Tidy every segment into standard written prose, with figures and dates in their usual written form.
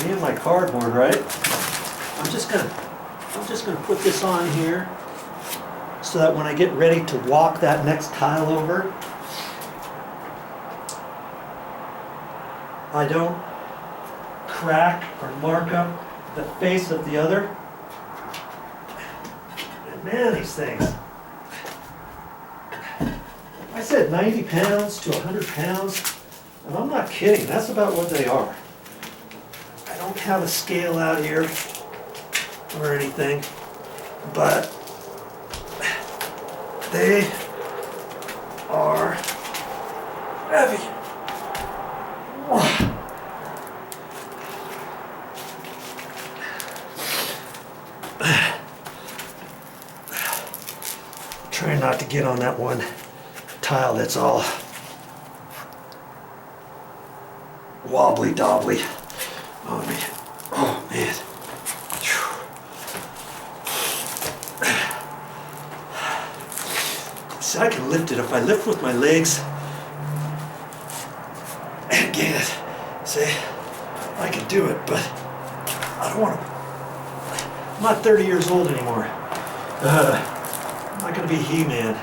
Me and my cardboard, right? I'm just gonna put this on here so that when I get ready to walk that next tile over, I don't crack or mark up the face of the other. And man, these things. I said 90 pounds to 100 pounds, and I'm not kidding, that's about what they are. I don't have a scale out here or anything, but they are heavy. Trying not to get on that one tile that's all wobbly dobbly. Oh man. Oh man. See, I can lift it if I lift with my legs and get it. See, I can do it, but I don't want to. I'm not 30 years old anymore. I'm not going to be He-Man.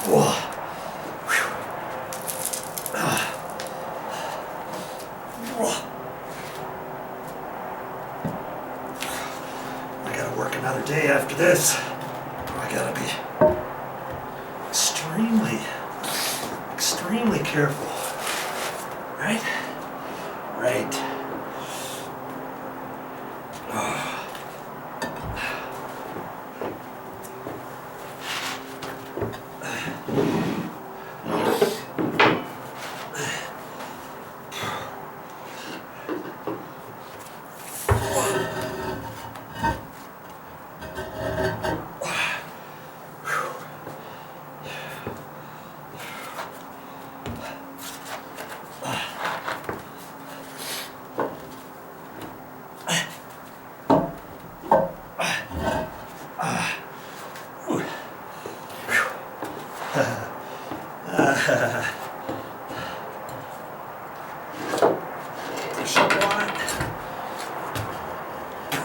Whoa. I gotta work another day after this. I gotta be extremely careful. Right? Right.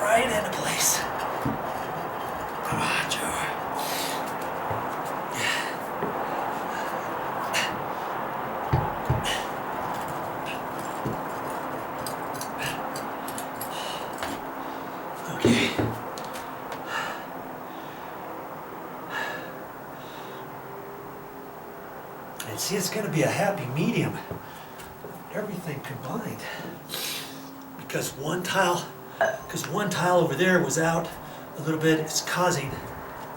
Right into place. Come on, Joe. Okay. And see, it's going to be a happy medium. Everything combined. Because one tile over there was out a little bit, it's causing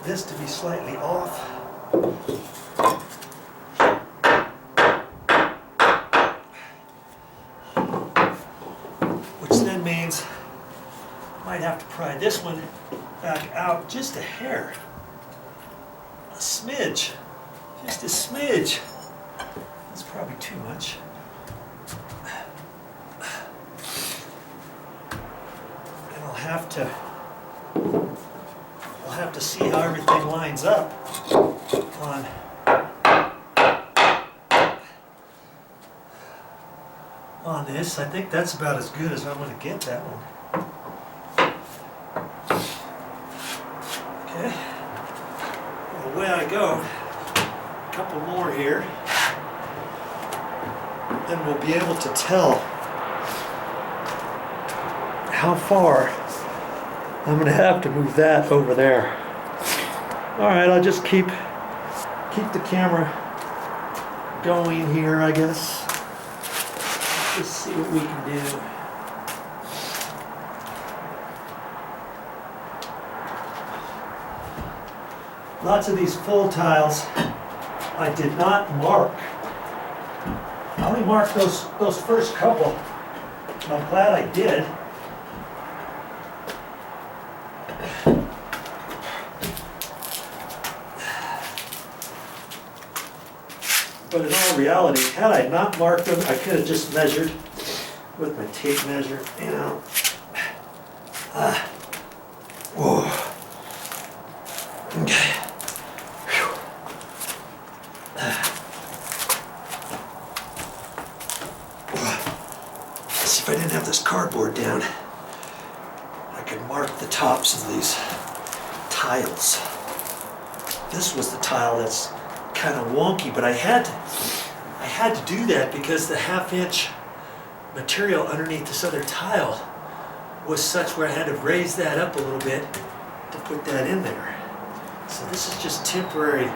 this to be slightly off. Which then means I might have to pry this one back out just a hair. A smidge. Just a smidge. That's probably too much. We'll have to see how everything lines up on this. I think that's about as good as I'm going to get that one. Okay. Well, away I go. A couple more here. Then we'll be able to tell how far I'm going to have to move that over there. Alright, I'll just keep the camera going here, I guess. Just see what we can do. Lots of these full tiles I did not mark. I only marked those first couple. I'm glad I did. But in all reality, had I not marked them, I could have just measured with my tape measure, you know. Whoa. Okay. See, if I didn't have this cardboard down, I could mark the tops of these tiles. This was the tile that's kind of wonky, but I had to do that because the 1/2" material underneath this other tile was such where I had to raise that up a little bit to put that in there. So this is just temporary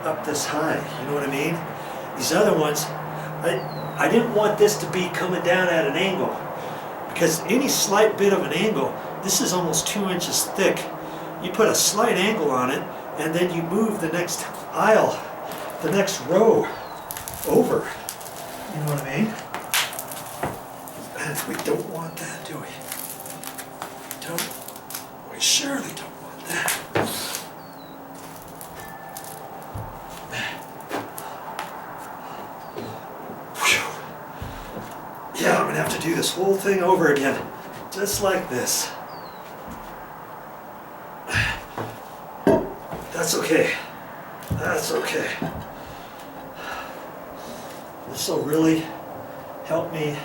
up this high, you know what I mean? These other ones, I didn't want this to be coming down at an angle, because any slight bit of an angle, this is almost 2 inches thick. You put a slight angle on it, and then you move the next aisle, the next row over. You know what I mean? And we don't want that, do we? We surely don't want that. Yeah, I'm gonna have to do this whole thing over again, just like this. That's okay. That's okay. This will really help me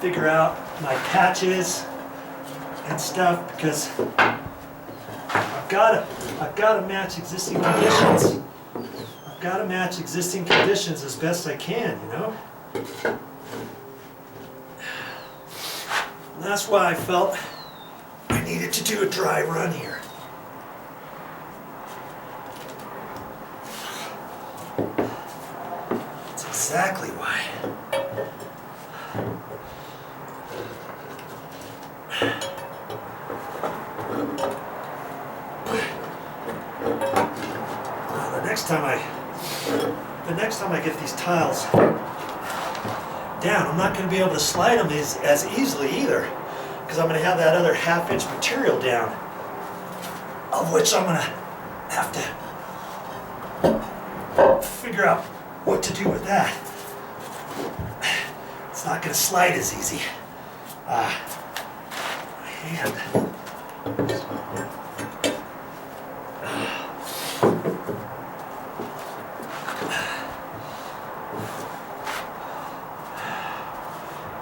figure out my patches and stuff, because I've got to match existing conditions. I've got to match existing conditions as best I can, you know? And that's why I felt I needed to do a dry run here. That's exactly why. The next time I get these tiles down, I'm not going to be able to slide them as easily either, because I'm going to have that other 1/2" material down, of which I'm going to have to figure out what to do with that. It's not going to slide as easy. My hand.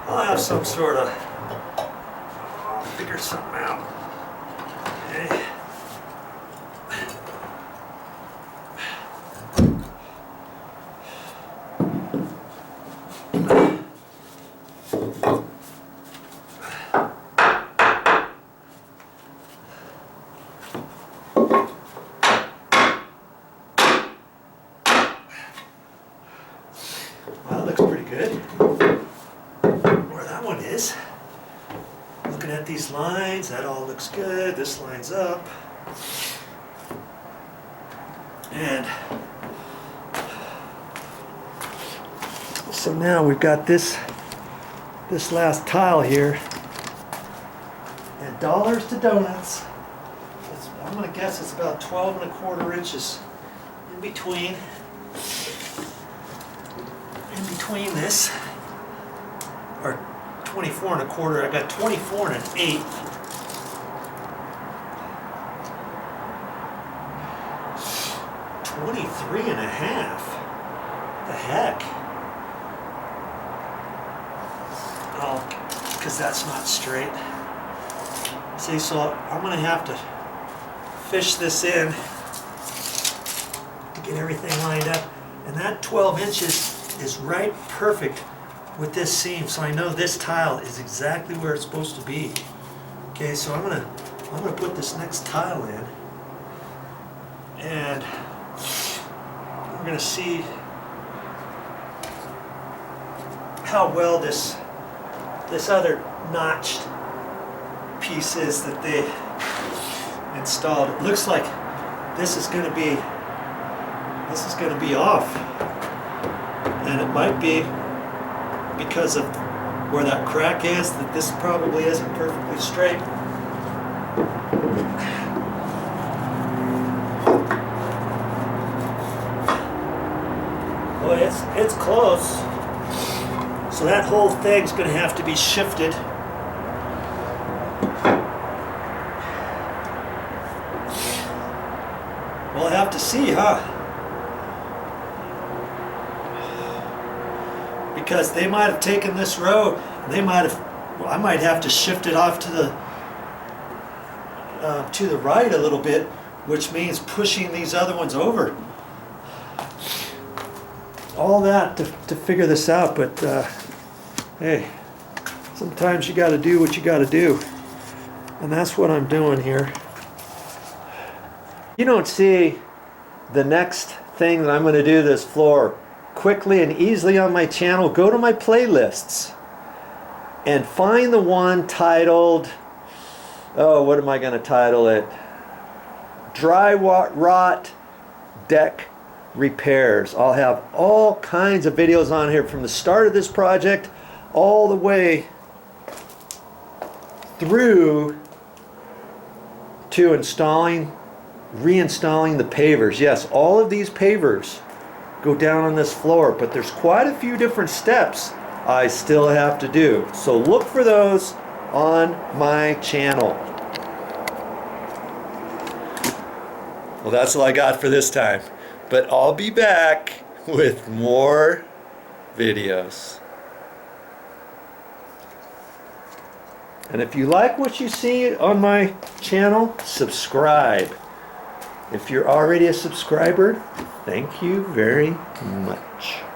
I'll have some sort of, I'll figure something out. Okay. Well, that looks pretty good. Is looking at these lines, that all looks good. This lines up, and so now we've got this last tile here, and dollars to donuts. I'm gonna guess it's about 12 1/4 inches in between this, or 24 1/4. I got 24 1/8. $23 1/2. The heck? Oh, because that's not straight. See, so I'm gonna have to fish this in to get everything lined up, and that 12 inches is right perfect with this seam, so I know this tile is exactly where it's supposed to be. Okay, so I'm gonna put this next tile in, and we're gonna see how well this other notched piece is that they installed. It looks like this is gonna be off, and it might be because of where that crack is, that this probably isn't perfectly straight. Boy, it's close. So that whole thing's gonna have to be shifted. We'll have to see, huh? because they might have taken this row and they might have, I might have to shift it off to the right a little bit, which means pushing these other ones over. All that to figure this out, but hey, sometimes you got to do what you got to do, and that's what I'm doing here. You don't see the next thing that I'm going to do this floor quickly and easily on my channel. Go to my playlists and find the one titled, oh, what am I going to title it? Dry rot deck repairs. I'll have all kinds of videos on here from the start of this project all the way through to reinstalling the pavers. Yes, all of these pavers go down on this floor, but there's quite a few different steps I still have to do. So look for those on my channel. Well, that's all I got for this time, but I'll be back with more videos. And if you like what you see on my channel, subscribe. If you're already a subscriber, thank you very much.